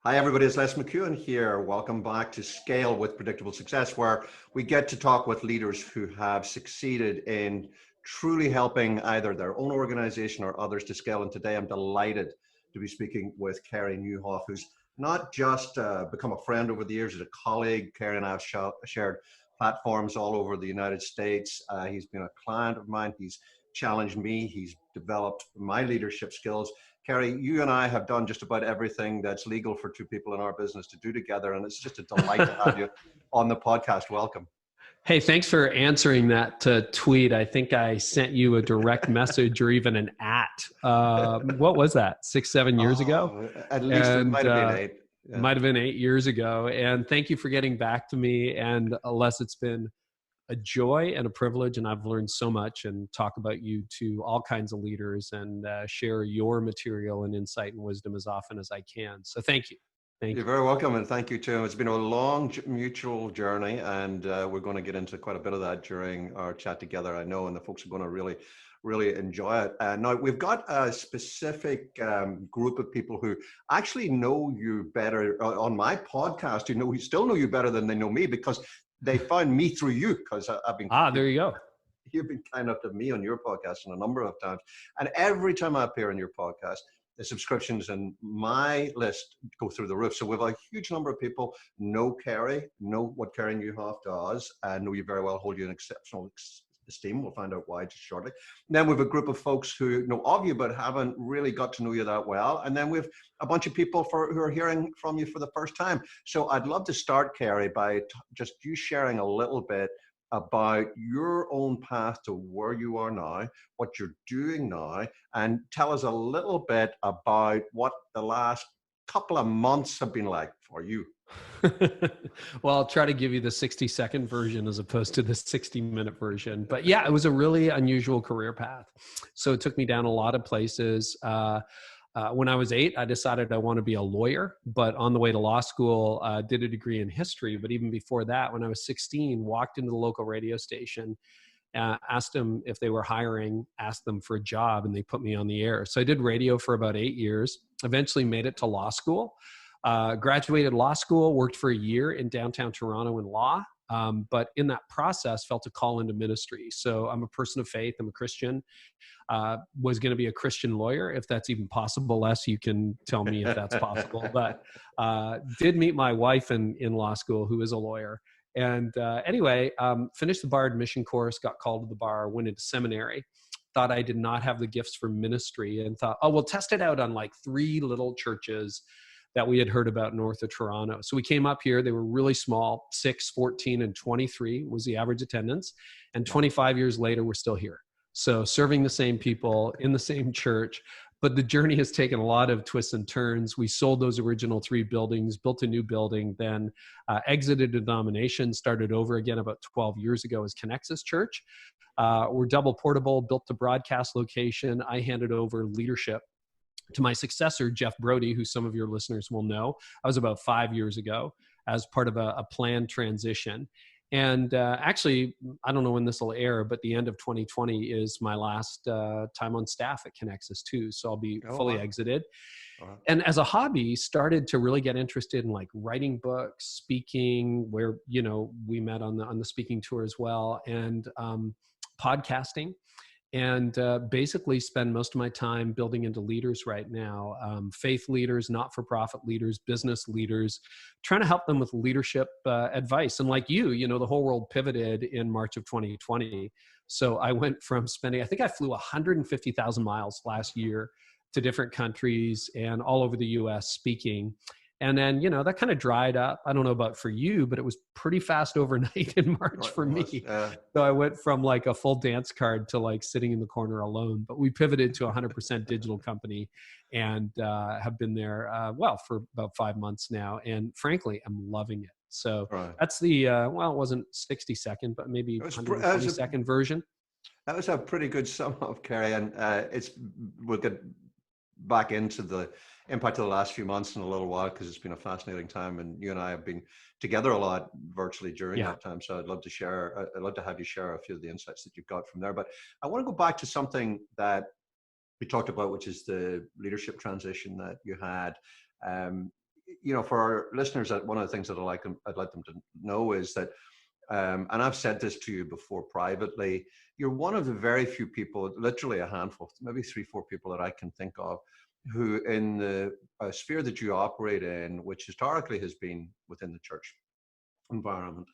Hi, everybody. It's Les McEwen here. Welcome back to Scale with Predictable Success, where we get to talk with leaders who have succeeded in truly helping either their own organization or others to scale. And today I'm delighted to be speaking with Carey Nieuwhof, who's not just become a friend over the years, as a colleague. Carey and I have shared platforms all over the United States. He's been a client of mine. He's challenged me. He's developed my leadership skills. Carey, you and I have done just about everything that's legal for two people in our business to do together, and it's just a delight to have you on the podcast. Welcome. Hey, thanks for answering that tweet. I think I sent you a direct message or even an what was that, 6-7 years ago? At least it might have been 8. Yeah. Might have been 8 years ago. And thank you for getting back to me. And Les, it's been a joy and a privilege, and I've learned so much and talk about you to all kinds of leaders and share your material and insight and wisdom as often as I can. So thank you. You're very welcome, and thank you too. It's been a long mutual journey, and we're going to get into quite a bit of that during our chat together, I know, and the folks are going to really enjoy it. Now, we've got a specific group of people who actually know you better on my podcast, who still know you better than they know me, because they found me through you, because I've been... there you go. You've been kind enough to me on your podcast a number of times. And every time I appear on your podcast, the subscriptions and my list go through the roof. So we have a huge number of people know Carey, know what Carey Nieuwhof does, and know you very well, hold you in exceptional esteem. We'll find out why just shortly. And then we have a group of folks who know of you but haven't really got to know you that well. And then we have a bunch of people who are hearing from you for the first time. So I'd love to start, Carey, by just you sharing a little bit about your own path to where you are now, what you're doing now, and tell us a little bit about what the last couple of months have been like for you. Well, I'll try to give you the 60-second version as opposed to the 60-minute version. But yeah, it was a really unusual career path. So it took me down a lot of places. When I was 8, I decided I want to be a lawyer, but on the way to law school, did a degree in history. But even before that, when I was 16, walked into the local radio station, asked them if they were hiring, asked them for a job, and they put me on the air. So I did radio for about 8 years, eventually made it to law school, graduated law school, worked for a year in downtown Toronto in law. But in that process, felt a call into ministry. So I'm a person of faith. I'm a Christian. Was going to be a Christian lawyer, if that's even possible. Les, you can tell me if that's possible. But did meet my wife in law school, who is a lawyer. And anyway, finished the bar admission course, got called to the bar, went into seminary. Thought I did not have the gifts for ministry, and thought, we'll test it out on like 3 little churches that we had heard about north of Toronto. So we came up here. They were really small, 6, 14, and 23 was the average attendance. And 25 years later, we're still here. So serving the same people in the same church. But the journey has taken a lot of twists and turns. We sold those original 3 buildings, built a new building, then exited a denomination, started over again about 12 years ago as Connexus Church. We're double portable, built the broadcast location. I handed over leadership to my successor, Jeff Brody, who some of your listeners will know. I was about 5 years ago as part of a planned transition. And actually, I don't know when this will air, but the end of 2020 is my last time on staff at Connexus too. So I'll be fully exited. And as a hobby, started to really get interested in like writing books, speaking, where, we met on the speaking tour as well, and podcasting. And basically spend most of my time building into leaders right now, faith leaders, not-for-profit leaders, business leaders, trying to help them with leadership advice. And like you, the whole world pivoted in March of 2020. So I went from I think I flew 150,000 miles last year to different countries and all over the US speaking. And then, that kind of dried up. I don't know about for you, but it was pretty fast overnight in March for me. So I went from like a full dance card to like sitting in the corner alone. But we pivoted to a 100% digital company and have been there, for about 5 months now. And frankly, I'm loving it. So that's the, it wasn't 60-second, but maybe 120-second version. That was a pretty good sum up, Carey. And we'll get back into the impact of the last few months in a little while, because it's been a fascinating time, and you and I have been together a lot virtually during that time. So I'd love to have you share a few of the insights that you've got from there. But I want to go back to something that we talked about, which is the leadership transition that you had. for our listeners, that one of the things that I'd like them to know is that, and I've said this to you before privately, you're one of the very few people, literally a handful, maybe 3-4 people that I can think of, who in the sphere that you operate in, which historically has been within the church environment,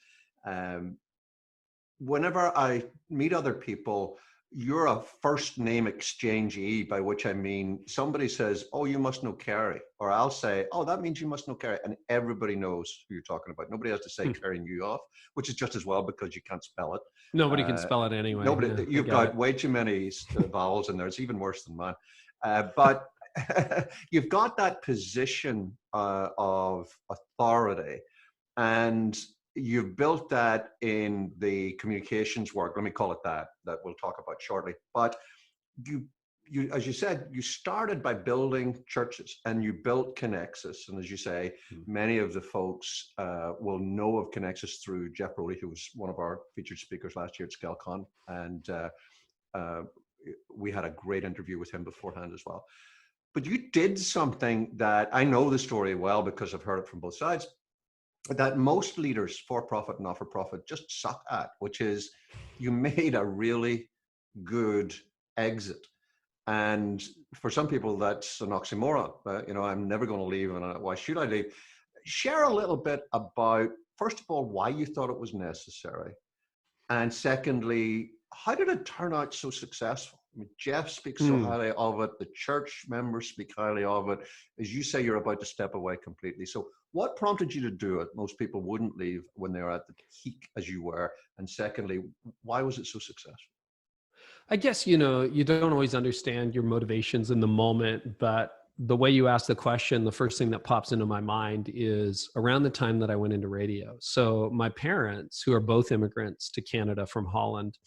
whenever I meet other people, you're a first name exchangee, by which I mean somebody says, "Oh, you must know Kerry," or I'll say, "Oh, that means you must know Kerry," and everybody knows who you're talking about. Nobody has to say Kerry and you off, which is just as well because you can't spell it. Nobody can spell it anyway. Nobody. Yeah, You've got way too many vowels in there. It's even worse than mine. But you've got that position of authority, and you've built that in the communications work. Let me call it that we'll talk about shortly. But you, as you said, you started by building churches, and you built Connexus. And as you say, many of the folks will know of Connexus through Jeff Brody, who was one of our featured speakers last year at ScaleCon. And we had a great interview with him beforehand as well. But you did something that I know the story well because I've heard it from both sides, that most leaders, for-profit and not-for-profit, just suck at, which is you made a really good exit. And for some people, that's an oxymoron. I'm never going to leave, and why should I leave? Share a little bit about, first of all, why you thought it was necessary. And secondly, how did it turn out so successful? I mean, Jeff speaks so highly of it. The church members speak highly of it. As you say, you're about to step away completely. So what prompted you to do it? Most people wouldn't leave when they were at the peak as you were. And secondly, why was it so successful? I guess, you don't always understand your motivations in the moment, but the way you ask the question, the first thing that pops into my mind is around the time that I went into radio. So my parents, who are both immigrants to Canada from Holland,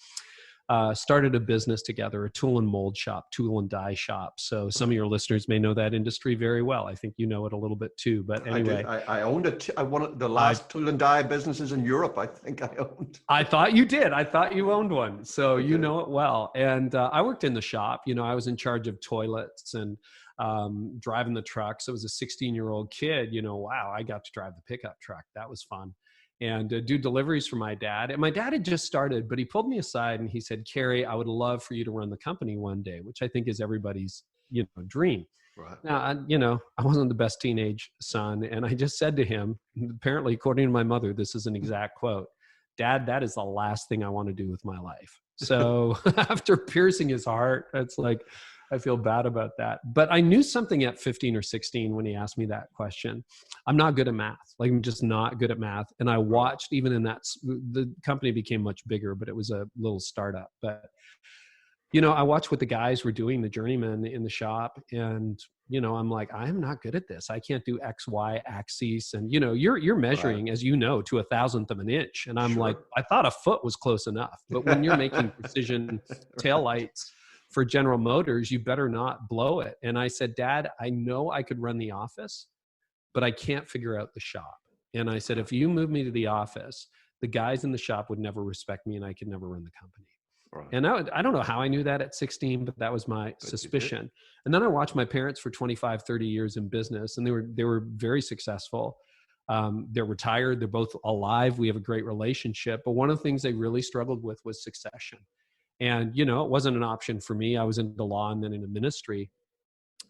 started a business together, a tool and mold shop, tool and die shop. So some of your listeners may know that industry very well. I think you know it a little bit too, but anyway. I owned it. I wanted the last tool and die businesses in Europe, I think I owned. I thought you did. I thought you owned one. So you know it well. And I worked in the shop. I was in charge of toilets and driving the trucks. I was a 16-year-old kid. Wow, I got to drive the pickup truck. That was fun. And do deliveries for my dad. And my dad had just started, but he pulled me aside and he said, "Kerry, I would love for you to run the company one day," which I think is everybody's, dream. Right. Now, I wasn't the best teenage son. And I just said to him, apparently, according to my mother, this is an exact quote: "Dad, that is the last thing I want to do with my life." So after piercing his heart, it's like, I feel bad about that. But I knew something at 15 or 16 when he asked me that question. I'm not good at math. I'm just not good at math. And I watched, even in that, the company became much bigger, but it was a little startup. But, I watched what the guys were doing, the journeymen in the shop. And, I'm like, I am not good at this. I can't do X, Y axis. And, you're measuring, as you know, to 1,000th of an inch. And I'm like, I thought a foot was close enough. But when you're making precision taillights for General Motors, you better not blow it. And I said, "Dad, I know I could run the office, but I can't figure out the shop." And I said, "If you move me to the office, the guys in the shop would never respect me and I could never run the company." Right. And I don't know how I knew that at 16, but that was my suspicion. And then I watched my parents for 25, 30 years in business, and they were very successful. They're retired. They're both alive. We have a great relationship. But one of the things they really struggled with was succession. And, it wasn't an option for me. I was into law and then into ministry,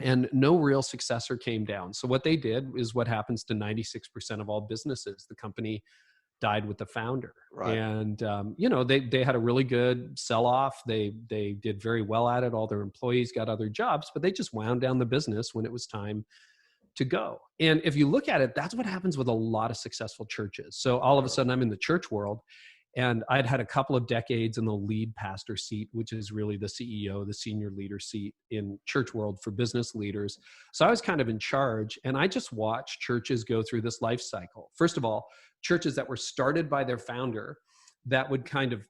and no real successor came down. So what they did is what happens to 96% of all businesses. The company died with the founder. Right. And, they had a really good sell-off. They did very well at it. All their employees got other jobs, but they just wound down the business when it was time to go. And if you look at it, that's what happens with a lot of successful churches. So all of a sudden I'm in the church world, and I'd had a couple of decades in the lead pastor seat, which is really the CEO, the senior leader seat in church world for business leaders. So I was kind of in charge, and I just watched churches go through this life cycle. First of all, churches that were started by their founder that would kind of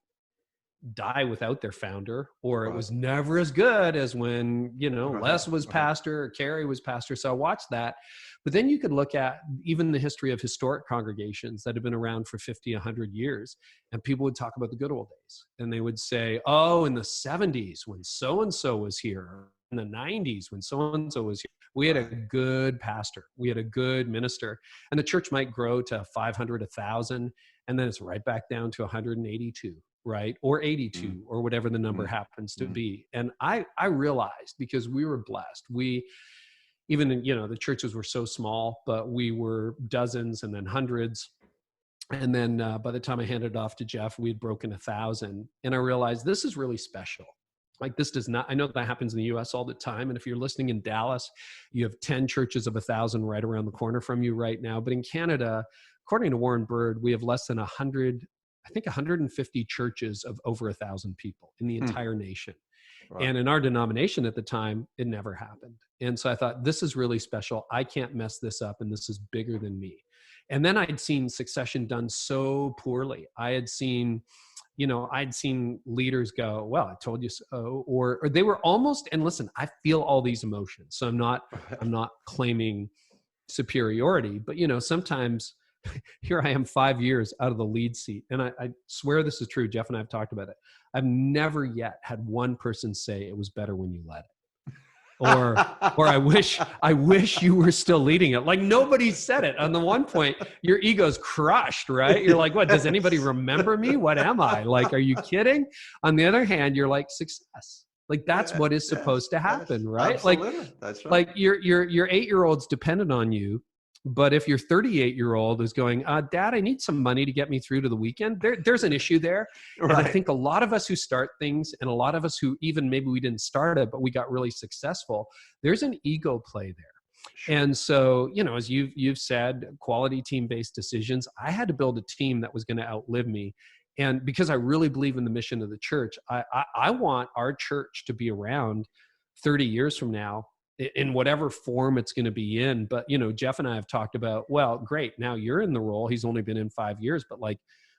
die without their founder, or it was never as good as when, Les was pastor or Kerry was pastor. So I watched that. But then you could look at even the history of historic congregations that have been around for 50, 100 years. And people would talk about the good old days. And they would say, "Oh, in the 70s when so-and-so was here, in the 90s when so-and-so was here." We had a good pastor. We had a good minister. And the church might grow to 500, 1,000, and then it's right back down to 182, right? Or 82, or whatever the number happens to be. And I realized, because we were blessed, even, the churches were so small, but we were dozens and then hundreds. And then by the time I handed it off to Jeff, we had broken 1,000. And I realized this is really special. Like, this does not, I know that happens in the US all the time. And if you're listening in Dallas, you have 10 churches of 1,000 right around the corner from you right now. But in Canada, according to Warren Bird, we have less than 100, I think 150 churches of over 1,000 people in the entire nation. Right. And in our denomination at the time, it never happened. And so I thought, this is really special. I can't mess this up. And this is bigger than me. And then I'd seen succession done so poorly. I'd seen leaders go, well, I told you so, or they were almost, and listen, I feel all these emotions. So I'm not claiming superiority, but sometimes here I am 5 years out of the lead seat. And I swear this is true. Jeff and I have talked about it. I've never yet had one person say it was better when you led it. Or I wish you were still leading it. Like, nobody said it. On the one point, your ego's crushed, right? You're like, what, does anybody remember me? What am I? Like, are you kidding? On the other hand, you're like, success. Like, that's what is supposed to happen, right? Absolutely. Like, that's right. Like your 8-year-old's dependent on you. But if your 38-year-old is going, Dad, I need some money to get me through to the weekend, there's an issue there. Right. And I think a lot of us who start things, and a lot of us who even maybe we didn't start it, but we got really successful, there's an ego play there. Sure. And so, as you've said, quality team-based decisions, I had to build a team that was going to outlive me. And because I really believe in the mission of the church, I want our church to be around 30 years from now, in whatever form it's going to be in. But, Jeff and I have talked about, well, great, now you're in the role. He's only been in 5 years, but like,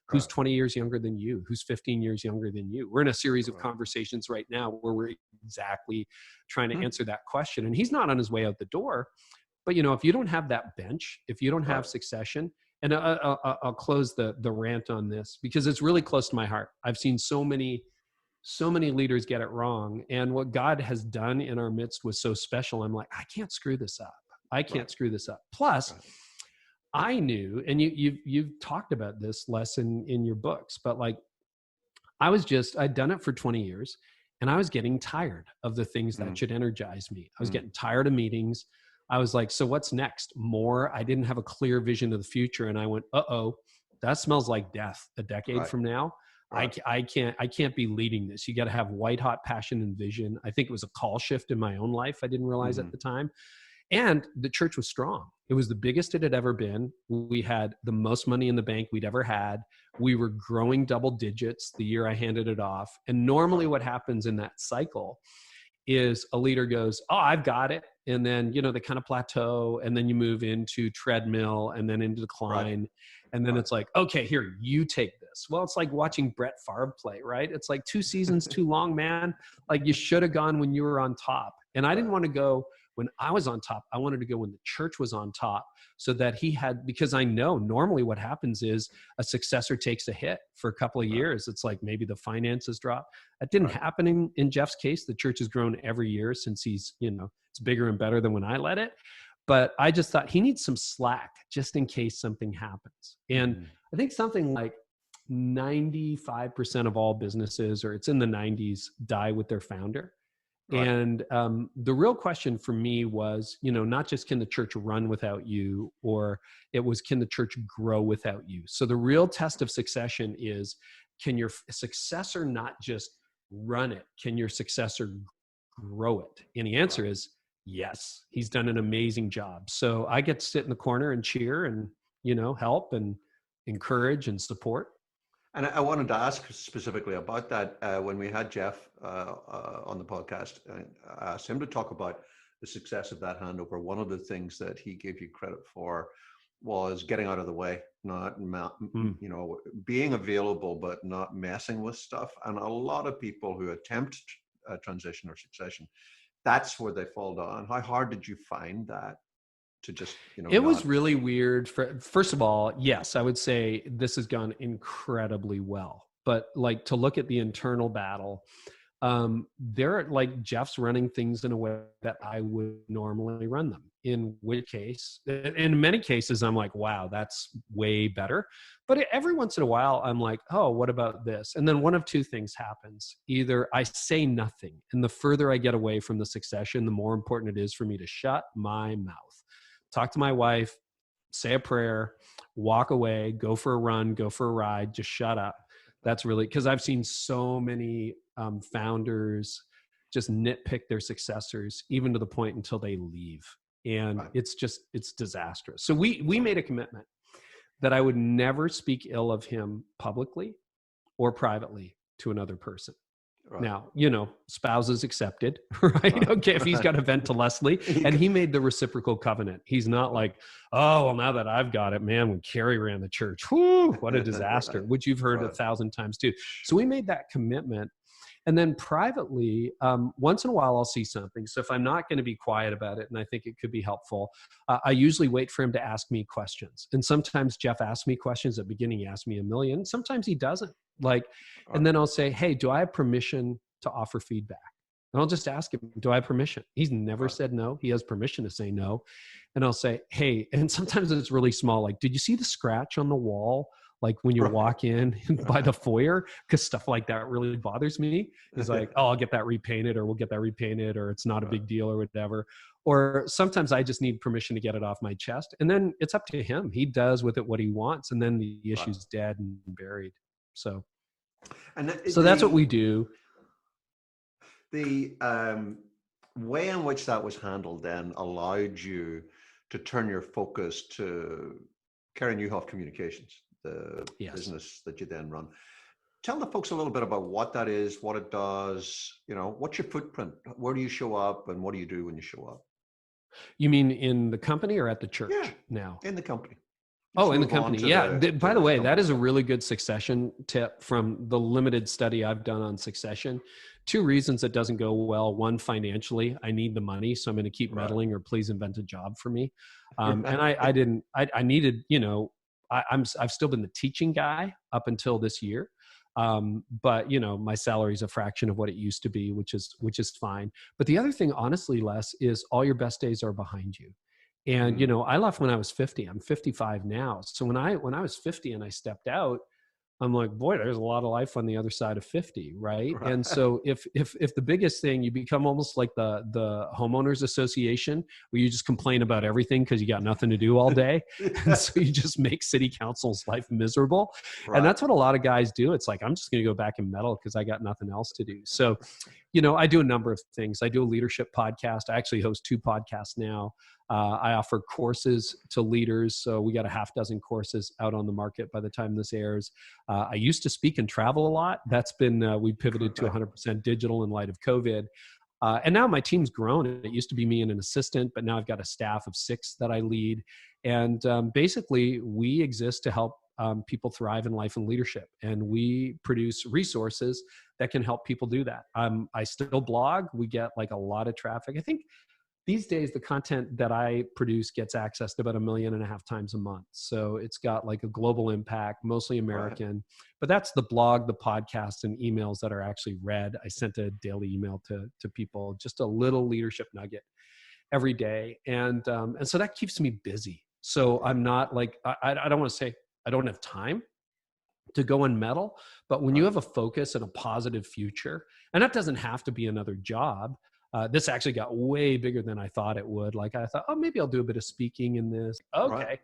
who's 20 years younger than you? Who's 15 years younger than you? We're in a series of conversations right now where we're exactly trying to answer that question. And he's not on his way out the door, but if you don't have that bench, if you don't have succession, and I'll close the rant on this because it's really close to my heart. I've seen so many leaders get it wrong. And what God has done in our midst was so special. I'm like, I can't screw this up. I can't screw this up. Plus, I knew, and you've talked about this lesson in your books, but like, I'd done it for 20 years and I was getting tired of the things that should energize me. I was getting tired of meetings. I was like, so what's next? More? I didn't have a clear vision of the future. And I went, that smells like death a decade from now. Right. I can't be leading this. You got to have white hot passion and vision. I think it was a call shift in my own life. I didn't realize at the time. And the church was strong. It was the biggest it had ever been. We had the most money in the bank we'd ever had. We were growing double digits the year I handed it off. And normally what happens in that cycle is a leader goes, I've got it. And then, they kind of plateau, and then you move into treadmill and then into decline. Right. And then it's like, okay, here, you take this. Well, it's like watching Brett Favre play, right? It's like 2 seasons too long, man. Like, you should have gone when you were on top. And I didn't want to go when I was on top. I wanted to go when the church was on top, so that because I know normally what happens is a successor takes a hit for a couple of years. It's like maybe the finances drop. That didn't happen in Jeff's case. The church has grown every year since he's, it's bigger and better than when I led it. But I just thought he needs some slack just in case something happens. And I think something like 95% of all businesses, or it's in the 90s, die with their founder. Right. And the real question for me was, not just can the church run without you, or it was, can the church grow without you? So the real test of succession is, can your successor not just run it? Can your successor grow it? And the answer is yes. He's done an amazing job. So I get to sit in the corner and cheer and, help and encourage and support. And I wanted to ask specifically about that. When we had Jeff on the podcast, I asked him to talk about the success of that handover. One of the things that he gave you credit for was getting out of the way, not, being available, but not messing with stuff. And a lot of people who attempt transition or succession, that's where they fall down. How hard did you find that? To just, it was really weird. First of all, yes, I would say this has gone incredibly well. But like, to look at the internal battle, they're like Jeff's running things in a way that I would normally run them. In which case, in many cases, I'm like, wow, that's way better. But every once in a while, I'm like, oh, what about this? And then one of two things happens. Either I say nothing, and the further I get away from the succession, the more important it is for me to shut my mouth, talk to my wife, say a prayer, walk away, go for a run, go for a ride, just shut up. That's really, because I've seen so many founders just nitpick their successors, even to the point until they leave. And Right. it's disastrous. So we made a commitment that I would never speak ill of him publicly or privately to another person. Right. Now, spouses accepted, right? Okay, if he's got to vent to Leslie, and he made the reciprocal covenant. He's not like, oh, well, now that I've got it, man, when Carrie ran the church, whoo, what a disaster, Right. which you've heard Right. 1,000 times too. So we made that commitment. And then privately, once in a while, I'll see something. So if I'm not going to be quiet about it and I think it could be helpful, I usually wait for him to ask me questions. And sometimes Jeff asks me questions. At the beginning, he asked me a million. Sometimes he doesn't. And then I'll say, hey, do I have permission to offer feedback? And I'll just ask him, do I have permission? He's never said no. He has permission to say no. And I'll say, hey, and sometimes it's really small. Like, did you see the scratch on the wall? Like when you walk in by the foyer, because stuff like that really bothers me. It's like, oh, I'll get that repainted, or we'll get that repainted, or it's not a big deal, or whatever. Or sometimes I just need permission to get it off my chest. And then it's up to him. He does with it what he wants. And then the issue's dead and buried. So that's what we do. The way in which that was handled then allowed you to turn your focus to Carey Nieuwhof Communications, the business that you then run. Tell the folks a little bit about what that is, what it does, what's your footprint? Where do you show up, and what do you do when you show up? You mean in the company or at the church now? In the company. In the company. Yeah. By the way, that is a really good succession tip from the limited study I've done on succession. 2 reasons it doesn't go well. One, financially, I need the money, so I'm going to keep meddling, or please invent a job for me. And I needed, I've still been the teaching guy up until this year. But my salary is a fraction of what it used to be, which is fine. But the other thing, honestly, Les, is all your best days are behind you. And, I left when I was 50. I'm 55 now. So when I was 50 and I stepped out, I'm like, boy, there's a lot of life on the other side of 50, right? And so if the biggest thing, you become almost like the homeowners association, where you just complain about everything because you got nothing to do all day. And so you just make city council's life miserable. And that's what a lot of guys do. It's like, I'm just going to go back and meddle because I got nothing else to do. So, I do a number of things. I do a leadership podcast. I actually host 2 podcasts now. I offer courses to leaders. So we got a half dozen courses out on the market by the time this airs. I used to speak and travel a lot. That's been, we pivoted to 100% digital in light of COVID. And now my team's grown. It used to be me and an assistant, but now I've got a staff of 6 that I lead. And basically, we exist to help people thrive in life and leadership. And we produce resources that can help people do that. I still blog. We get like a lot of traffic. I think these days, the content that I produce gets accessed about 1.5 million times a month. So it's got like a global impact, mostly American. But that's the blog, the podcast, and emails that are actually read. I sent a daily email to people, just a little leadership nugget every day. And so that keeps me busy. So I'm not like, I don't want to say I don't have time to go and meddle, but when you have a focus and a positive future, and that doesn't have to be another job. This actually got way bigger than I thought it would. Like I thought, oh, maybe I'll do a bit of speaking in this. Okay.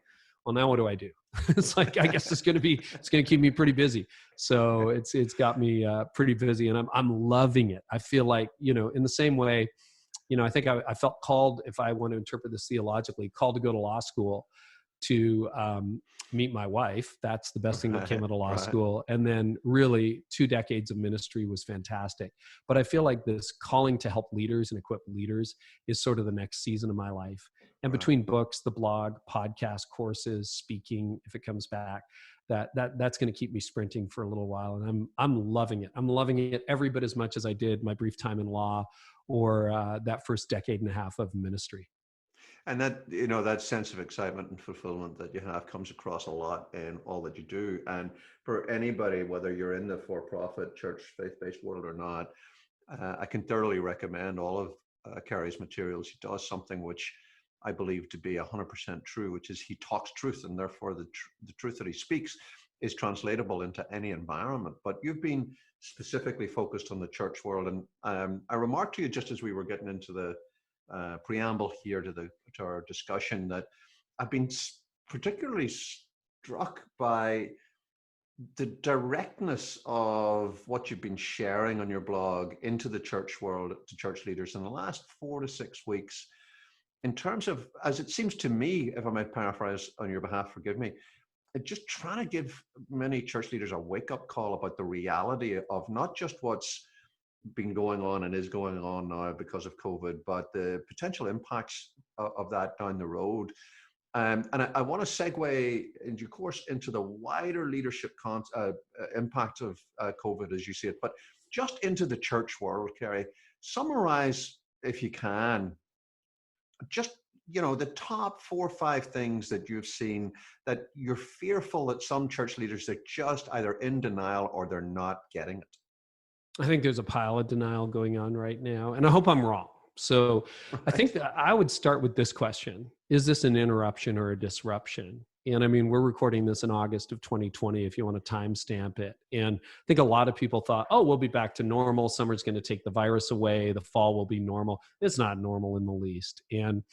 Well, now what do I do? It's like, I guess it's going to keep me pretty busy. So it's got me pretty busy, and I'm loving it. I feel like, in the same way, I think I felt called, if I want to interpret this theologically, called to go to law school to meet my wife. That's the best thing that came out of law school. And then really 2 decades of ministry was fantastic. But I feel like this calling to help leaders and equip leaders is sort of the next season of my life. And between books, the blog, podcast, courses, speaking, if it comes back, that's going to keep me sprinting for a little while. And I'm loving it. I'm loving it every bit as much as I did my brief time in law or that first 1.5 decades of ministry. And that, that sense of excitement and fulfillment that you have comes across a lot in all that you do. And for anybody, whether you're in the for-profit church faith-based world or not, I can thoroughly recommend all of Kerry's materials. He does something which I believe to be 100% true, which is he talks truth, and therefore the truth that he speaks is translatable into any environment. But you've been specifically focused on the church world, and I remarked to you just as we were getting into the preamble here to our discussion that I've been particularly struck by the directness of what you've been sharing on your blog into the church world, to church leaders in the last 4 to 6 weeks, in terms of, as it seems to me, if I might paraphrase on your behalf, forgive me, just trying to give many church leaders a wake-up call about the reality of not just what's been going on and is going on now because of COVID, but the potential impacts of that down the road. And I want to segue in due course into the wider leadership impact of COVID as you see it, but just into the church world, Kerry, summarize, if you can, just, the top 4 or 5 things that you've seen that you're fearful that some church leaders are just either in denial or they're not getting it. I think there's a pile of denial going on right now, and I hope I'm wrong. So I think that I would start with this question: is this an interruption or a disruption? And I mean, we're recording this in August of 2020, if you want to timestamp it. And I think a lot of people thought, oh, we'll be back to normal. Summer's going to take the virus away. The fall will be normal. It's not normal in the least. And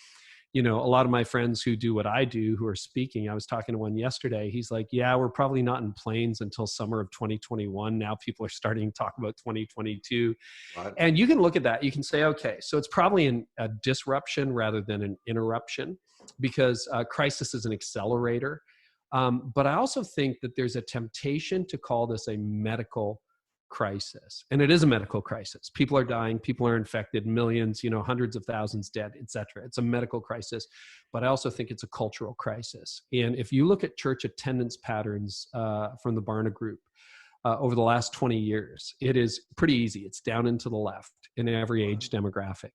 a lot of my friends who do what I do, who are speaking, I was talking to one yesterday. He's like, yeah, we're probably not in planes until summer of 2021. Now people are starting to talk about 2022. Right. And you can look at that. You can say, okay, so it's probably a disruption rather than an interruption, because crisis is an accelerator. But I also think that there's a temptation to call this a medical crisis, and it is a medical crisis. People are dying, people are infected, millions, hundreds of thousands dead, etc. It's a medical crisis, but I also think it's a cultural crisis. And if you look at church attendance patterns from the Barna Group over the last 20 years, it is pretty easy. It's down and to the left in every age demographic.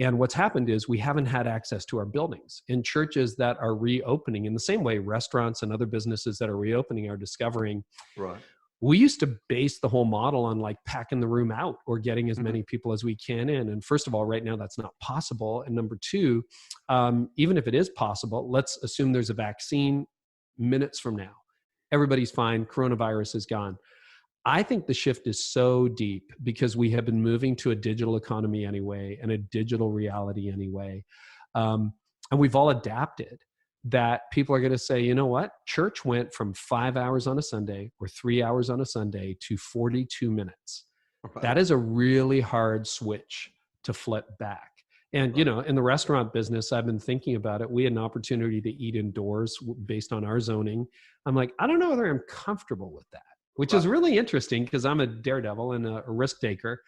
And what's happened is we haven't had access to our buildings. And churches that are reopening, in the same way restaurants and other businesses that are reopening are discovering, right, we used to base the whole model on like packing the room out or getting as many people as we can in. And first of all, right now that's not possible. And number two, even if it is possible, let's assume there's a vaccine minutes from now. Everybody's fine. Coronavirus is gone. I think the shift is so deep because we have been moving to a digital economy anyway and a digital reality anyway. And we've all adapted. That people are going to say, you know what? Church went from 5 hours on a Sunday or 3 hours on a Sunday to 42 minutes. Right. That is a really hard switch to flip back. And, right, in the restaurant business, I've been thinking about it. We had an opportunity to eat indoors based on our zoning. I'm like, I don't know whether I'm comfortable with that, which is really interesting because I'm a daredevil and a risk taker.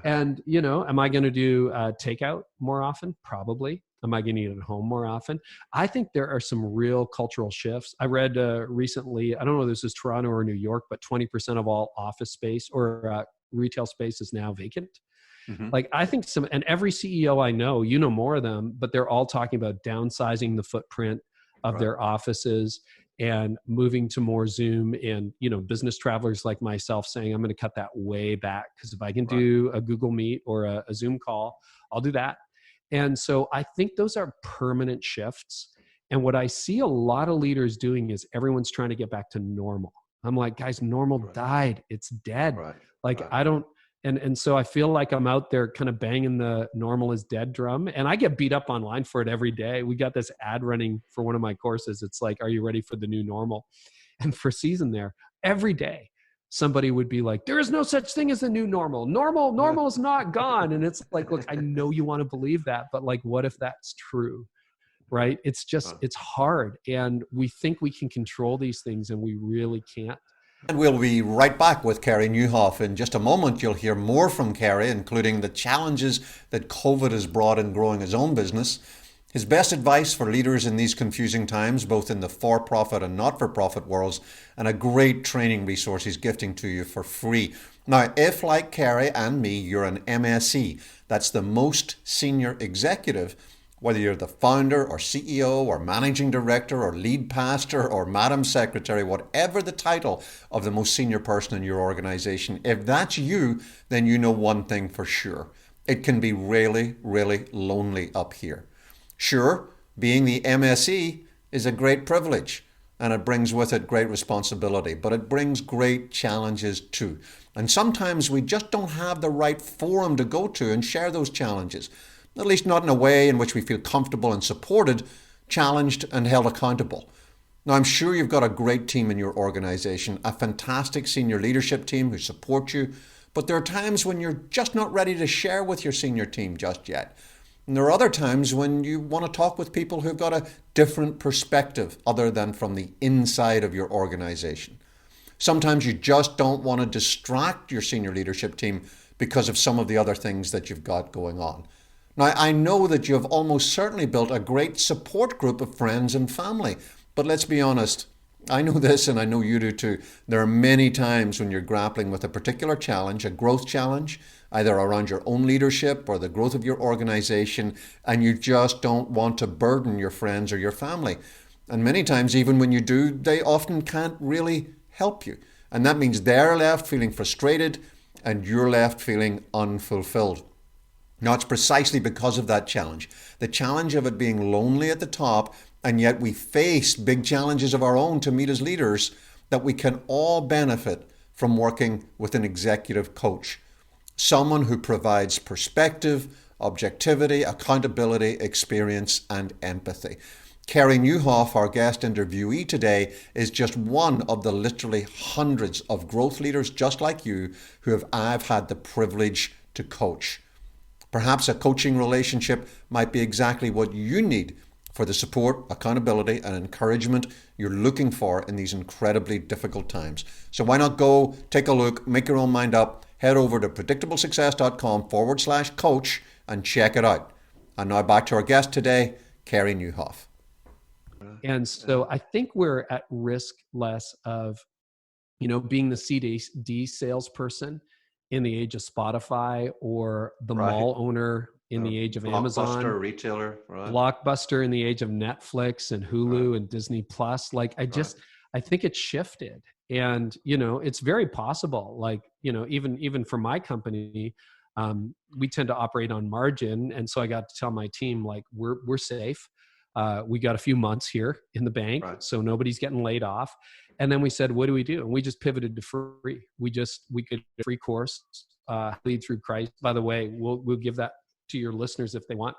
And, am I going to do takeout more often? Probably. Am I going to eat at home more often? I think there are some real cultural shifts. I read recently, I don't know if this is Toronto or New York, but 20% of all office space or retail space is now vacant. Mm-hmm. Like I think and every CEO I know, more of them, but they're all talking about downsizing the footprint of their offices and moving to more Zoom, and, business travelers like myself saying, I'm going to cut that way back because if I can do a Google Meet or a Zoom call, I'll do that. And so I think those are permanent shifts. And what I see a lot of leaders doing is everyone's trying to get back to normal. I'm like, guys, normal died. It's dead. I don't, and so I feel like I'm out there kind of banging the normal is dead drum. And I get beat up online for it every day. We got this ad running for one of my courses. It's like, are you ready for the new normal? And for season there, every day, somebody would be like, there is no such thing as a new normal. Normal is not gone. And it's like, look, I know you want to believe that, but like, what if that's true? Right? It's just, it's hard. And we think we can control these things and we really can't. And we'll be right back with Kerry Nieuwhof. In just a moment, you'll hear more from Kerry, including the challenges that COVID has brought in growing his own business, his best advice for leaders in these confusing times, both in the for-profit and not-for-profit worlds, and a great training resource he's gifting to you for free. Now, if, like Kerry and me, you're an MSE, that's the most senior executive, Whether you're the founder or CEO or managing director or lead pastor or madam secretary, whatever the title of the most senior person in your organization, if that's you, then you know one thing for sure. It can be really, really lonely up here. Sure, being the MSE is a great privilege and it brings with it great responsibility, but it brings great challenges too. And sometimes we just don't have the right forum to go to and share those challenges, at least not in a way in which we feel comfortable and supported, challenged and held accountable. Now, I'm sure you've got a great team in your organization, a fantastic senior leadership team who support you, but there are times when you're just not ready to share with your senior team just yet. And there are other times when you want to talk with people who've got a different perspective other than from the inside of your organization. Sometimes you just don't want to distract your senior leadership team because of some of the other things that you've got going on. Now, I know that you have almost certainly built a great support group of friends and family, but let's be honest, I know this and I know you do too. There are many times when you're grappling with a particular challenge, a growth challenge, either around your own leadership or the growth of your organization, and you just don't want to burden your friends or your family. And many times, even when you do, they often can't really help you. And that means they're left feeling frustrated and you're left feeling unfulfilled. Now, it's precisely because of that challenge, the challenge of it being lonely at the top, and yet we face big challenges of our own to meet as leaders, that we can all benefit from working with an executive coach. Someone who provides perspective, objectivity, accountability, experience, and empathy. Carey Nieuwhof, our guest interviewee today, is just one of the literally hundreds of growth leaders just like you who I've had the privilege to coach. Perhaps a coaching relationship might be exactly what you need for the support, accountability, and encouragement you're looking for in these incredibly difficult times. So why not go, take a look, make your own mind up, head over to predictablesuccess.com/coach and check it out. And now back to our guest today, Carey Nieuwhof. And so I think we're at risk less of, being the CD salesperson in the age of Spotify, or the mall owner in the age of Amazon, Blockbuster retailer, right? Blockbuster in the age of Netflix and Hulu and Disney Plus. I think it's shifted, and it's very possible. Even for my company, we tend to operate on margin, and so I got to tell my team, we're safe. We got a few months here in the bank, right, so nobody's getting laid off. And then we said, what do we do? And we just pivoted to free. We could a free course, Lead Through Christ. By the way, we'll give that to your listeners if they want.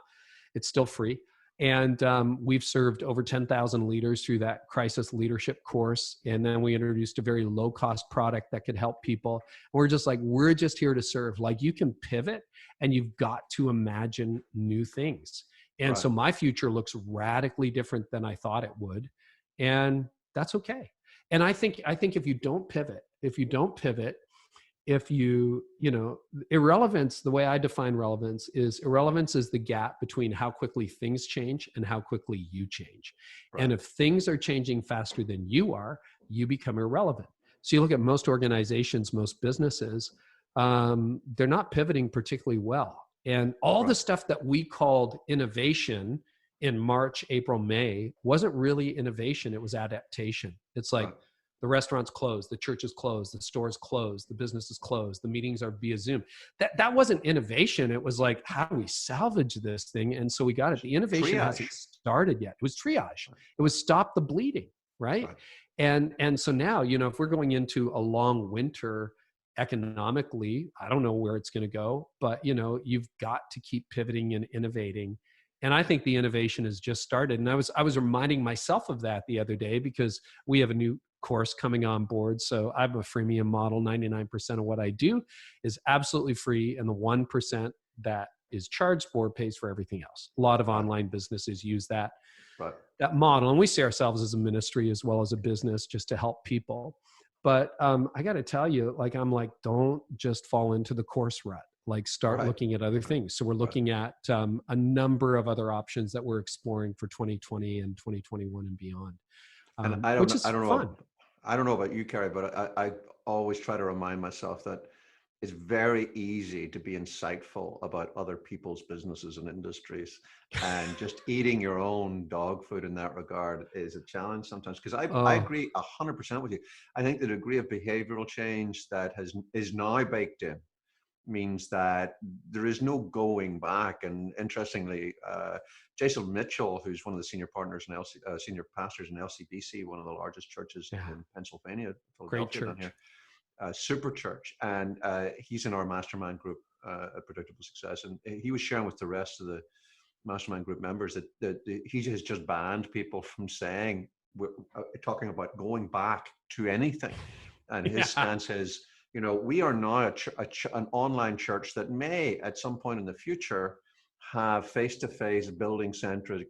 It's still free. And we've served over 10,000 leaders through that crisis leadership course. And then we introduced a very low cost product that could help people. And we're just here to serve. You can pivot, and you've got to imagine new things. And right. So my future looks radically different than I thought it would. And that's okay. And I think if you don't pivot, irrelevance, the way I define relevance is the gap between how quickly things change and how quickly you change. Right. And if things are changing faster than you are, you become irrelevant. So you look at most organizations, most businesses, they're not pivoting particularly well. And all the stuff that we called innovation in March, April, May wasn't really innovation. It was adaptation. It's like the restaurant's closed, the church is closed, the store's closed, the business is closed, the meetings are via Zoom. That wasn't innovation. It was like, how do we salvage this thing? And so we got it. The innovation hasn't started yet. It was triage. It was stop the bleeding, right? And so now, if we're going into a long winter economically, I don't know where it's going to go, but you've got to keep pivoting and innovating. And I think the innovation has just started. And I was reminding myself of that the other day, because we have a new course coming on board. So I have a freemium model. 99% of what I do is absolutely free, and the 1% that is charged for pays for everything else. A lot of online businesses use that model, and we see ourselves as a ministry as well as a business, just to help people. But I got to tell you, don't just fall into the course rut. Start looking at other things. So we're looking at a number of other options that we're exploring for 2020 and 2021 and beyond. And I don't know about you, Carey, but I always try to remind myself that it's very easy to be insightful about other people's businesses and industries, and just eating your own dog food in that regard is a challenge sometimes. Because I Oh, agree 100% with you. I think the degree of behavioral change that is now baked in means that there is no going back. And interestingly, Jason Mitchell, who's one of the senior partners and senior pastors in LCBC, one of the largest churches yeah. in Pennsylvania, Great Philadelphia, down church. here, super church, and he's in our mastermind group at Predictable Success, and he was sharing with the rest of the mastermind group members that he has just banned people from saying, talking about going back to anything. And his Yeah. stance is, we are now an online church that may at some point in the future have face-to-face building centric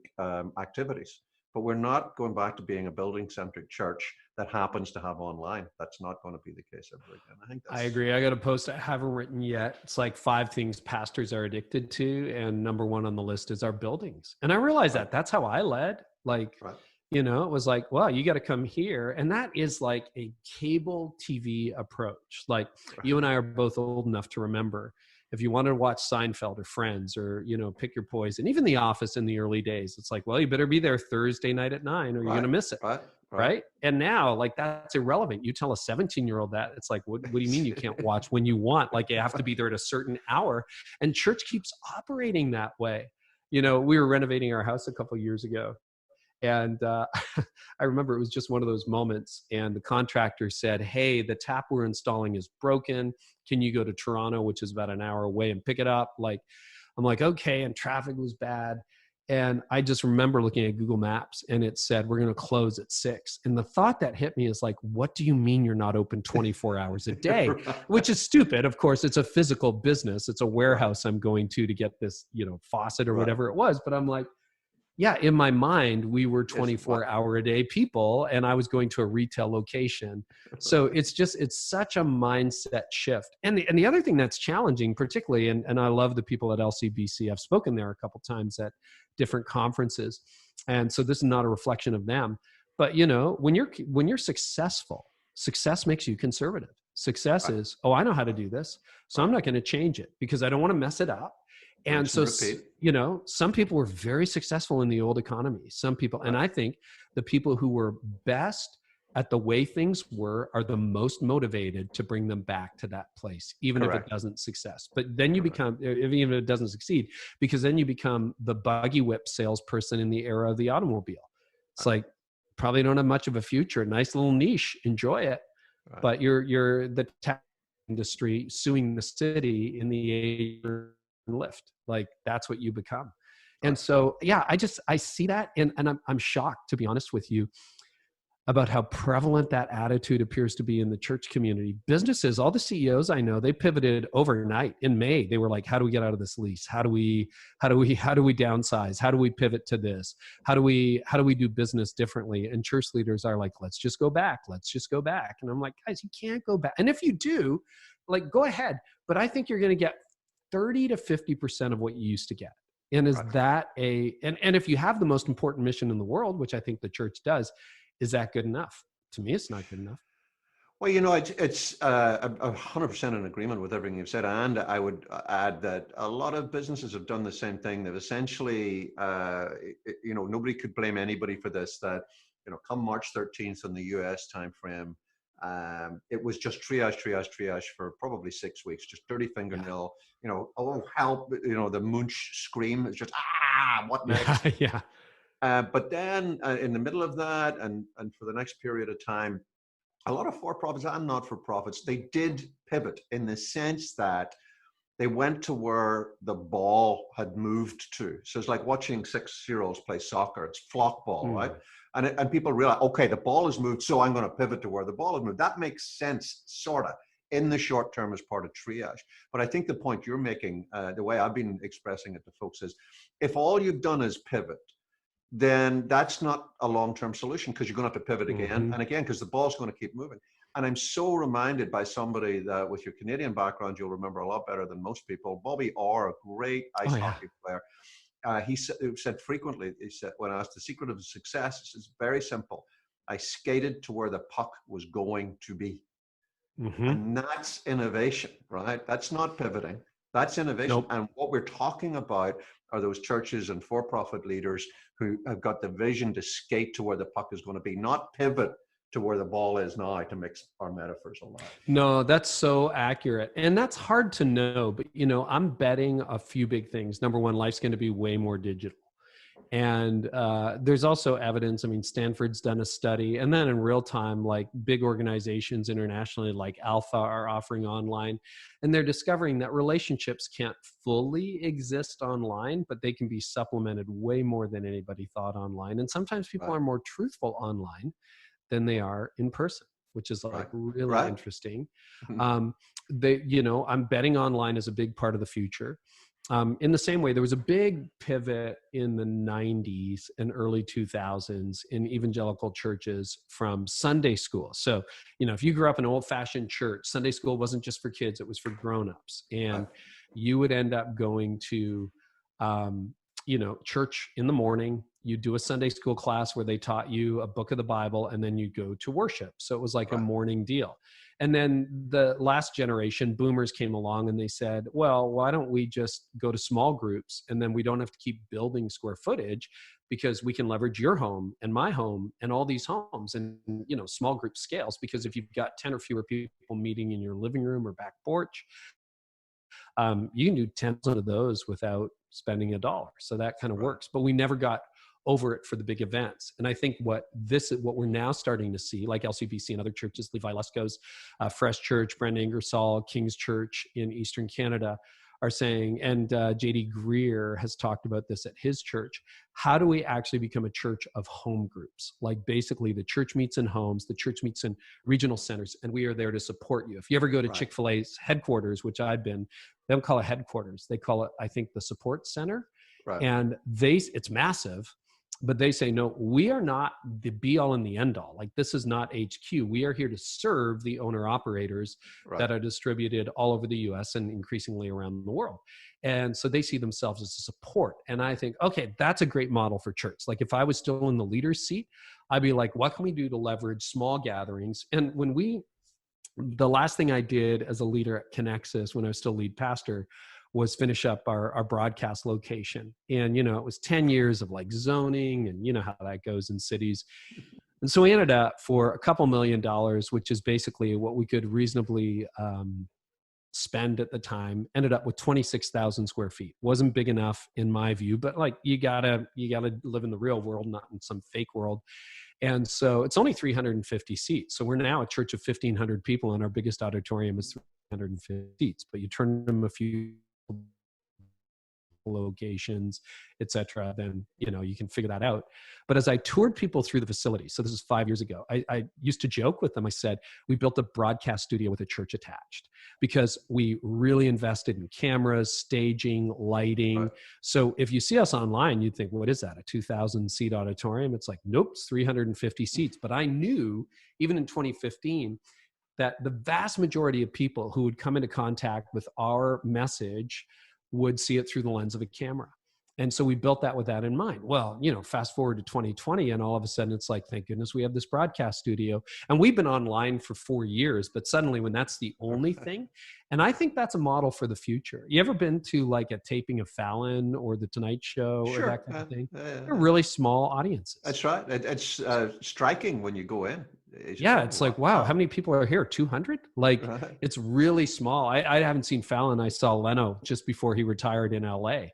activities, but we're not going back to being a building centric church that happens to have online. That's not going to be the case ever again. I think I that's agree. I got a post I haven't written yet. It's like 5 things pastors are addicted to. And number one on the list is our buildings. And I realized right. that that's how I led. Like, Right. it was like, well, you got to come here. And that is like a cable TV approach. Like, you and I are both old enough to remember if you wanted to watch Seinfeld or Friends or, pick your poison, even The Office in the early days, it's like, well, you better be there Thursday night at 9 or you're going Right. to miss it. Right. Right. Right. And now, like, that's irrelevant. You tell a 17-year-old that, it's like, what do you mean you can't watch when you want? Like, you have to be there at a certain hour. And church keeps operating that way. We were renovating our house a couple of years ago. And I remember it was just one of those moments. And the contractor said, hey, the tap we're installing is broken. Can you go to Toronto, which is about an hour away, and pick it up? Like, I'm like, okay. And traffic was bad. And I just remember looking at Google Maps and it said, we're going to close at 6. And the thought that hit me is like, what do you mean you're not open 24 hours a day? Which is stupid. Of course, it's a physical business. It's a warehouse I'm going to get this, faucet or Right. whatever it was. But I'm like, yeah, in my mind, we were 24-hour-a-day people and I was going to a retail location. So it's such a mindset shift. And the other thing that's challenging, particularly, and I love the people at LCBC. I've spoken there a couple times at different conferences. And so this is not a reflection of them. But, when you're successful, success makes you conservative. Success Right. is, oh, I know how to do this. So I'm not going to change it because I don't want to mess it up. And Rinse so, repeat. some people were very successful in the old economy. Some people, and I think the people who were best at the way things were are the most motivated to bring them back to that place, even if it doesn't success. But then you become, even if it doesn't succeed, because then you become the buggy whip salesperson in the era of the automobile. It's like, probably don't have much of a future, nice little niche, enjoy it. Right. But you're the tech industry suing the city in the age lift. Like, that's what you become. And so, yeah, I see that. And I'm shocked, to be honest with you, about how prevalent that attitude appears to be in the church community. Businesses, all the CEOs I know, they pivoted overnight. In May, they were like, how do we get out of this lease? How do we downsize? How do we pivot to this? How do we do business differently? And church leaders are like, let's just go back. Let's just go back. And I'm like, guys, you can't go back. And if you do, like, go ahead. But I think you're going to get 30 to 50% of what you used to get. And is that and if you have the most important mission in the world, which I think the church does, is that good enough? To me, it's not good enough. Well, it's 100% in agreement with everything you've said. And I would add that a lot of businesses have done the same thing. They've essentially, nobody could blame anybody for this, that, come March 13th in the US timeframe, it was just triage for probably 6 weeks, just dirty fingernail, oh, help, the Munch scream is just, what next? Yeah. But then in the middle of that and for the next period of time, a lot of for-profits and not-for-profits, they did pivot in the sense that they went to where the ball had moved to. So it's like watching 6-year-olds play soccer. It's flock ball, right? And people realize, okay, the ball has moved, so I'm going to pivot to where the ball has moved. That makes sense, sort of, in the short term as part of triage. But I think the point you're making, the way I've been expressing it to folks is, if all you've done is pivot, then that's not a long-term solution, because you're going to have to pivot again and again, because the ball's going to keep moving. And I'm so reminded by somebody that, with your Canadian background, you'll remember a lot better than most people, Bobby Orr, a great ice hockey player. He said frequently, when asked the secret of success, it's very simple. I skated to where the puck was going to be. Mm-hmm. And that's innovation, right? That's not pivoting. That's innovation. Nope. And what we're talking about are those churches and for-profit leaders who have got the vision to skate to where the puck is going to be, not pivot to where the ball is now, to mix our metaphors alive. No, that's so accurate. And that's hard to know, but I'm betting a few big things. Number one, life's going to be way more digital. And there's also evidence. I mean, Stanford's done a study, and then in real time, like big organizations internationally, like Alpha, are offering online, and they're discovering that relationships can't fully exist online, but they can be supplemented way more than anybody thought online. And sometimes people Right. are more truthful online than they are in person, which is like Right. really Right. interesting. Mhm. I'm betting online is a big part of the future. In the same way, there was a big pivot in the 90s and early 2000s in evangelical churches from Sunday school. So, if you grew up in an old-fashioned church, Sunday school wasn't just for kids, it was for grown-ups. And Right. you would end up going to, church in the morning. You do a Sunday school class where they taught you a book of the Bible, and then you go to worship. So it was like a Right. morning deal. And then the last generation, boomers, came along and they said, well, why don't we just go to small groups, and then we don't have to keep building square footage, because we can leverage your home and my home and all these homes, and small group scales, because if you've got 10 or fewer people meeting in your living room or back porch, you can do 10 of those without spending a dollar. So that kind of Right. works. But we never got over it for the big events. And I think what we're now starting to see, like LCBC and other churches, Levi Lusko's Fresh Church, Brent Ingersoll, King's Church in Eastern Canada, are saying, and J.D. Greer has talked about this at his church, how do we actually become a church of home groups? Like basically the church meets in homes, the church meets in regional centers, and we are there to support you. If you ever go to Right. Chick-fil-A's headquarters, which I've been, they don't call it headquarters. They call it, I think, the support center. Right. And it's massive, but they say, no, we are not the be all and the end all. Like, this is not HQ. We are here to serve the owner operators Right. that are distributed all over the US and increasingly around the world. And so they see themselves as a support. And I think, okay, that's a great model for church. Like, if I was still in the leader's seat, I'd be like, what can we do to leverage small gatherings? And the last thing I did as a leader at Connexus, when I was still lead pastor, was finish up our broadcast location. And, it was 10 years of like zoning, and you know how that goes in cities. And so we ended up, for a couple $1 million, which is basically what we could reasonably spend at the time, ended up with 26,000 square feet. Wasn't big enough in my view, but like, you gotta live in the real world, not in some fake world. And so it's only 350 seats. So we're now a church of 1,500 people, and our biggest auditorium is 350 seats. But you turn them a few locations, etc., then you can figure that out. But as I toured people through the facility, so this is 5 years ago, I used to joke with them. I said, we built a broadcast studio with a church attached, because we really invested in cameras, staging, lighting. Right. So if you see us online, you'd think, what is that, a 2,000 seat auditorium? It's like, nope, it's 350 seats. But I knew, even in 2015, that the vast majority of people who would come into contact with our message would see it through the lens of a camera. And so we built that with that in mind. Well, fast forward to 2020, and all of a sudden it's like, thank goodness we have this broadcast studio. And we've been online for 4 years, but suddenly when that's the only thing, and I think that's a model for the future. You ever been to like a taping of Fallon or The Tonight Show or that kind of thing? They're really small audiences. That's right. It's striking when you go in. It's like, wow, how many people are here? 200? Like, Right. it's really small. I haven't seen Fallon. I saw Leno just before he retired in LA.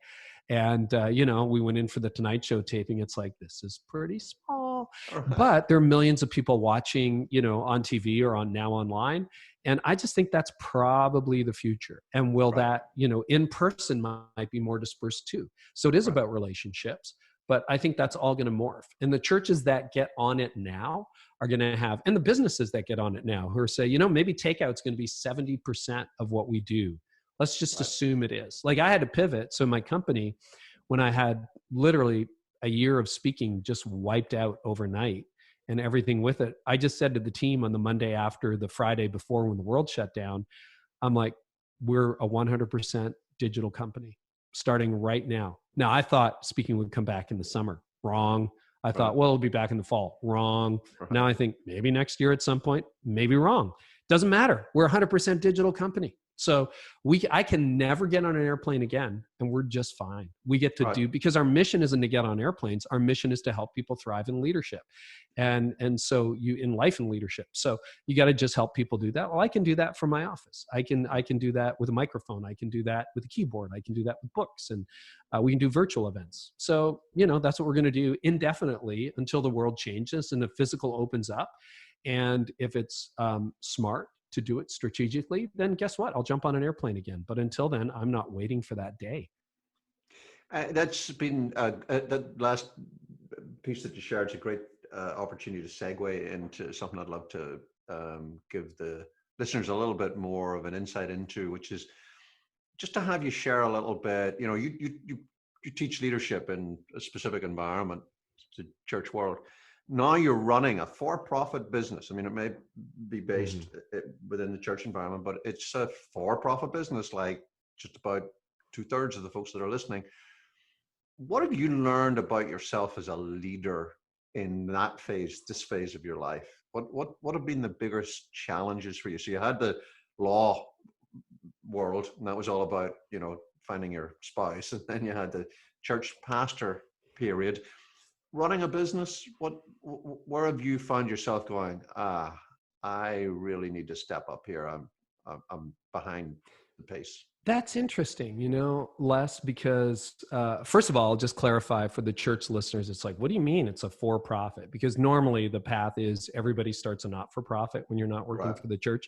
And, we went in for the Tonight Show taping. It's like, this is pretty small. Right. But there are millions of people watching, on TV or now online. And I just think that's probably the future. And will that, in person might be more dispersed too. So it is about relationships. But I think that's all going to morph. And the churches that get on it now are going to have, and the businesses that get on it now, who are say, maybe takeout's going to be 70% of what we do. Let's just assume it is. Like, I had to pivot. So my company, when I had literally a year of speaking just wiped out overnight and everything with it, I just said to the team on the Monday after the Friday before, when the world shut down, I'm like, we're a 100% digital company starting right now. Now, I thought speaking would come back in the summer. Wrong. I thought, well, it'll be back in the fall. Wrong. Now I think maybe next year at some point. Maybe wrong. Doesn't matter. We're a 100% digital company. So I can never get on an airplane again, and we're just fine. We get to do, because our mission isn't to get on airplanes. Our mission is to help people thrive in leadership, and so you in life and leadership. So you got to just help people do that. Well, I can do that from my office. I can do that with a microphone. I can do that with a keyboard. I can do that with books, and we can do virtual events. So that's what we're going to do indefinitely until the world changes and the physical opens up. And if it's smart to do it strategically, then guess what? I'll jump on an airplane again. But until then, I'm not waiting for that day. That's been that last piece that you shared is a great opportunity to segue into something I'd love to give the listeners a little bit more of an insight into, which is just to have you share a little bit. You teach leadership in a specific environment, the church world. Now you're running a for-profit business. I mean, it may be based within the church environment, but it's a for-profit business, like just about 2/3 of the folks that are listening. What have you learned about yourself as a leader in that phase, this phase of your life? What have been the biggest challenges for you? So you had the law world, and that was all about, finding your spouse. And then you had the church pastor period. Running a business, where have you found yourself going, I really need to step up here. I'm behind the pace. That's interesting, Les, because first of all, I'll just clarify for the church listeners. It's like, what do you mean it's a for-profit? Because normally the path is everybody starts a not-for-profit when you're not working for the church.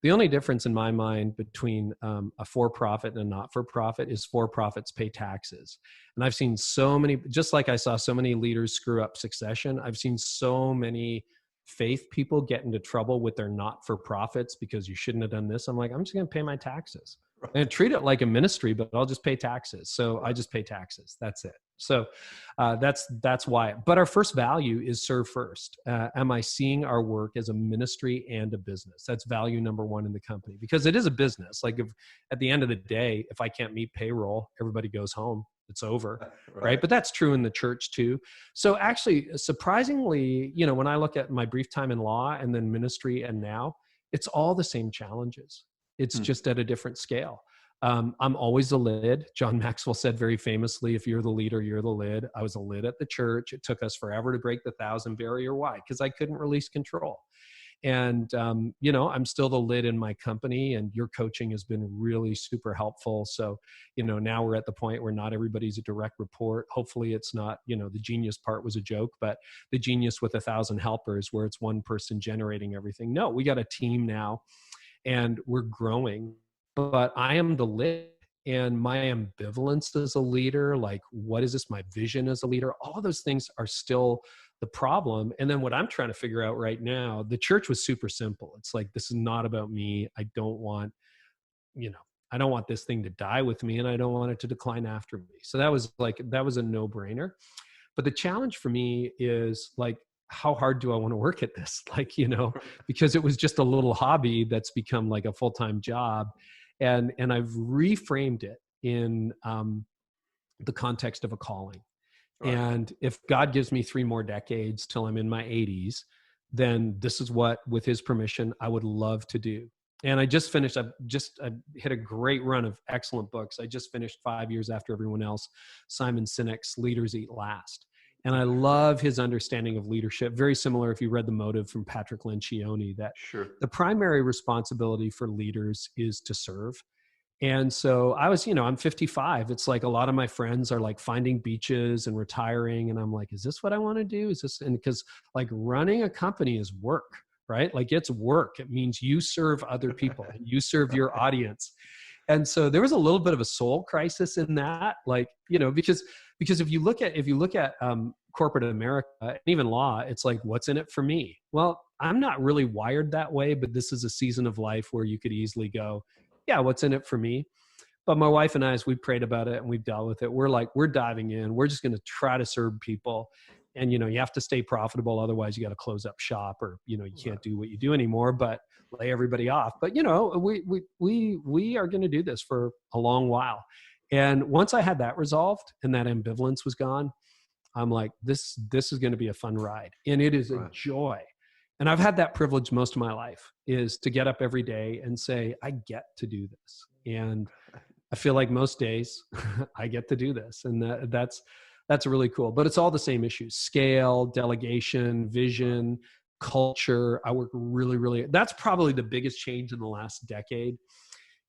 The only difference in my mind between a for-profit and a not-for-profit is for-profits pay taxes. And I've seen so many, just like I saw so many leaders screw up succession, I've seen so many faith people get into trouble with their not-for-profits because you shouldn't have done this. I'm like, I'm just going to pay my taxes and treat it like a ministry, but I'll just pay taxes. So I just pay taxes. That's it. So that's why. But our first value is serve first. Am I seeing our work as a ministry and a business? That's value number one in the company, because it is a business. Like if at the end of the day, if I can't meet payroll, everybody goes home. It's over, right? But that's true in the church too. So actually, surprisingly, when I look at my brief time in law and then ministry and now, it's all the same challenges. It's just at a different scale. I'm always a lid. John Maxwell said very famously, if you're the leader, you're the lid. I was a lid at the church. It took us forever to break the 1,000 barrier. Why? Because I couldn't release control. And, I'm still the lid in my company, and your coaching has been really super helpful. So, now we're at the point where not everybody's a direct report. Hopefully it's not, the genius part was a joke, but the genius with 1,000 helpers where it's one person generating everything. No, we got a team now and we're growing, but I am the lid. And my ambivalence as a leader, like what is this, my vision as a leader, all of those things are still the problem. And then what I'm trying to figure out right now, the church was super simple. It's like, this is not about me. I don't want this thing to die with me, and I don't want it to decline after me. So that was a no-brainer. But the challenge for me is like, how hard do I want to work at this? Because it was just a little hobby that's become like a full-time job. And I've reframed it in the context of a calling. Right. And if God gives me 3 more decades till I'm in my 80s, then this is what, with his permission, I would love to do. And I just finished, I hit a great run of excellent books. I just finished 5 years after everyone else, Simon Sinek's Leaders Eat Last. And I love his understanding of leadership. Very similar if you read The Motive from Patrick Lencioni, that the primary responsibility for leaders is to serve. And so I was, I'm 55. It's like a lot of my friends are like finding beaches and retiring. And I'm like, is this what I want to do? Is this, and because like running a company is work, right? Like it's work. It means you serve other people and you serve your audience. And so there was a little bit of a soul crisis in that, like, because if you look at corporate America and even law, it's like, what's in it for me? Well, I'm not really wired that way, but this is a season of life where you could easily go, yeah, what's in it for me? But my wife and I, as we prayed about it and we've dealt with it, we're diving in. We're just going to try to serve people. And, you have to stay profitable. Otherwise you got to close up shop, or, you can't do what you do anymore, but lay everybody off. But, we are going to do this for a long while. And once I had that resolved and that ambivalence was gone, I'm like, this is going to be a fun ride. And it is a joy. And I've had that privilege most of my life, is to get up every day and say, I get to do this. And I feel like most days I get to do this. And that's really cool. But it's all the same issues: scale, delegation, vision, culture. I work really, that's probably the biggest change in the last decade,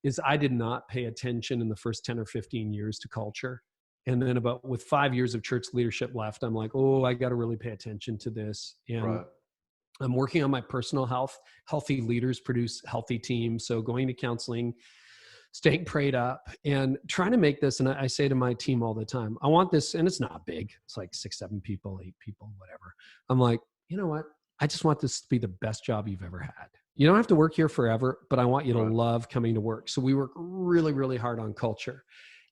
is I did not pay attention in the first 10 or 15 years to culture. And then with 5 years of church leadership left, I'm like, oh, I got to really pay attention to this. And Right. I'm working on my personal health. Healthy leaders produce healthy teams. So going to counseling, staying prayed up, and trying to make this. And I say to my team all the time, I want this, and it's not big. It's like 6, 7 people, 8 people, whatever. I'm like, you know what? I just want this to be the best job you've ever had. You don't have to work here forever, but I want you to love coming to work. So we work really hard on culture.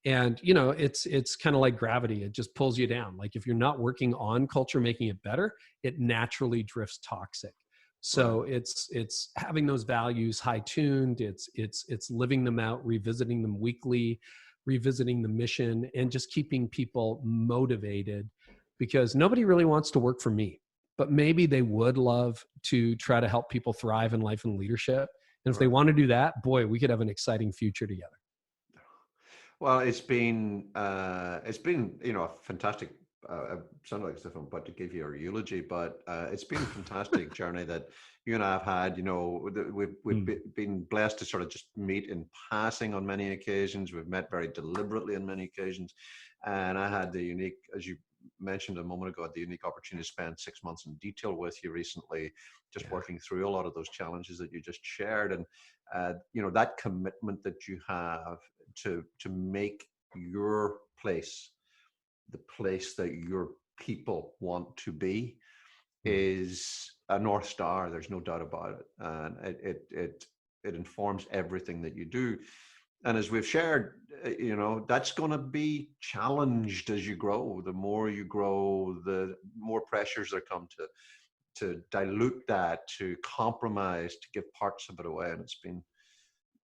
And, it's kind of like gravity. It just pulls you down. Like if you're not working on culture, making it better, it naturally drifts toxic. So it's having those values high tuned. It's living them out, revisiting them weekly, revisiting the mission, and just keeping people motivated, because nobody really wants to work for me, but maybe they would love to try to help people thrive in life and leadership. And if they want to do that, boy, we could have an exciting future together. Well, it's been a fantastic. Sound like stuff I'm about to give you a eulogy, but it's been a fantastic journey that you and I have had. We've been blessed to sort of just meet in passing on many occasions. We've met very deliberately on many occasions, and I had the unique, as you mentioned a moment ago, the unique opportunity to spend 6 months in detail with you recently, just working through a lot of those challenges that you just shared, and that commitment that you have to make your place the place that your people want to be is a North Star. There's no doubt about it, and it informs everything that you do. And as we've shared, that's going to be challenged as you grow. The more you grow, the more pressures there come to dilute that, to compromise, to give parts of it away. And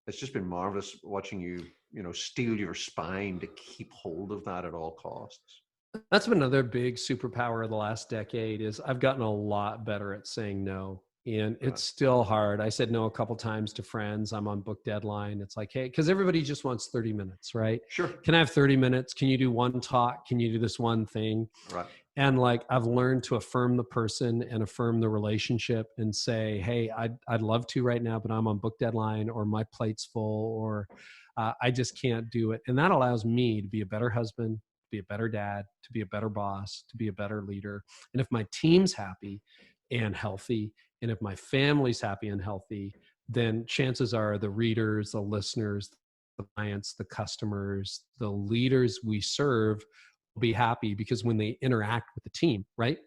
it's just been marvelous watching you, steel your spine to keep hold of that at all costs. That's been another big superpower of the last decade, is I've gotten a lot better at saying no. And it's still hard. I said no a couple times to friends. I'm on book deadline. It's like, hey, because everybody just wants 30 minutes, right? Sure. Can I have 30 minutes? Can you do one talk? Can you do this one thing? Right. And like, I've learned to affirm the person and affirm the relationship and say, hey, I'd love to right now, but I'm on book deadline, or my plate's full, or I just can't do it. And that allows me to be a better husband, to be a better dad, to be a better boss, to be a better leader. And if my team's happy and healthy, and if my family's happy and healthy, then chances are the readers, the listeners, the clients, the customers, the leaders we serve will be happy, because when they interact with the team, right?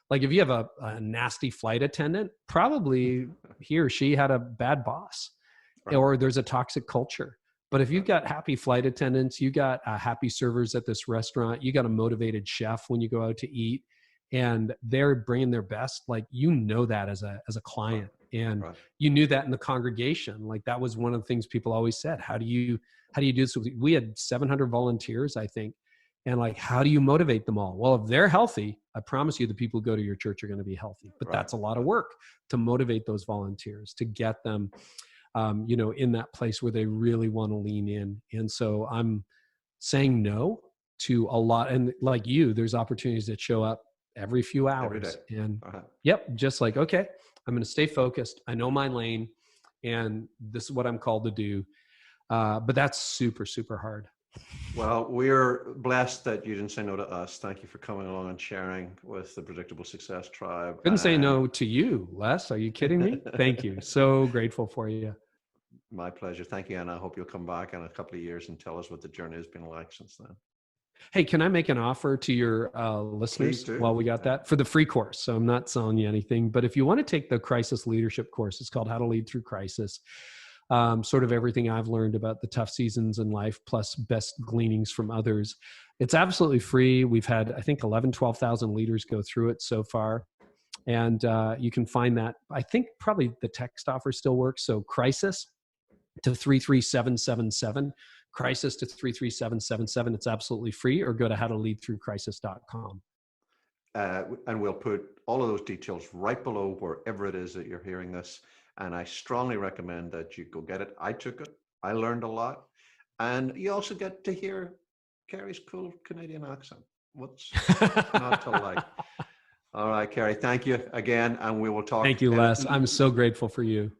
Like if you have a nasty flight attendant, probably he or she had a bad boss, or there's a toxic culture. But if you've got happy flight attendants, you got happy servers at this restaurant, you got a motivated chef when you go out to eat, and they're bringing their best, like, that as a client. And you knew that in the congregation. Like that was one of the things people always said, how do you do this? We had 700 volunteers, I think. And like, how do you motivate them all? Well, if they're healthy, I promise you the people who go to your church are going to be healthy. But that's a lot of work to motivate those volunteers, to get them in that place where they really want to lean in. And so I'm saying no to a lot. And like you, there's opportunities that show up every few hours. And just like, okay, I'm going to stay focused. I know my lane, and this is what I'm called to do. But that's super, super hard. Well, we're blessed that you didn't say no to us. Thank you for coming along and sharing with the Predictable Success Tribe. Couldn't say no to you, Les. Are you kidding me? Thank you. So grateful for you. My pleasure. Thank you. And I hope you'll come back in a couple of years and tell us what the journey has been like since then. Hey, can I make an offer to your listeners while we got that for the free course? So I'm not selling you anything, but if you want to take the crisis leadership course, it's called How to Lead Through Crisis. Sort of everything I've learned about the tough seasons in life, plus best gleanings from others. It's absolutely free. We've had, I think, 12,000 leaders go through it so far. And you can find that. I think probably the text offer still works. So crisis to 33777. Crisis to 33777. It's absolutely free, or go to howtoleadthroughcrisis.com. and we'll put all of those details right below wherever it is that you're hearing this. And I strongly recommend that you go get it. I took it. I learned a lot. And you also get to hear Kerry's cool Canadian accent. What's not to like? All right, Kerry, thank you again. And we will talk. Thank you, Les. I'm so grateful for you.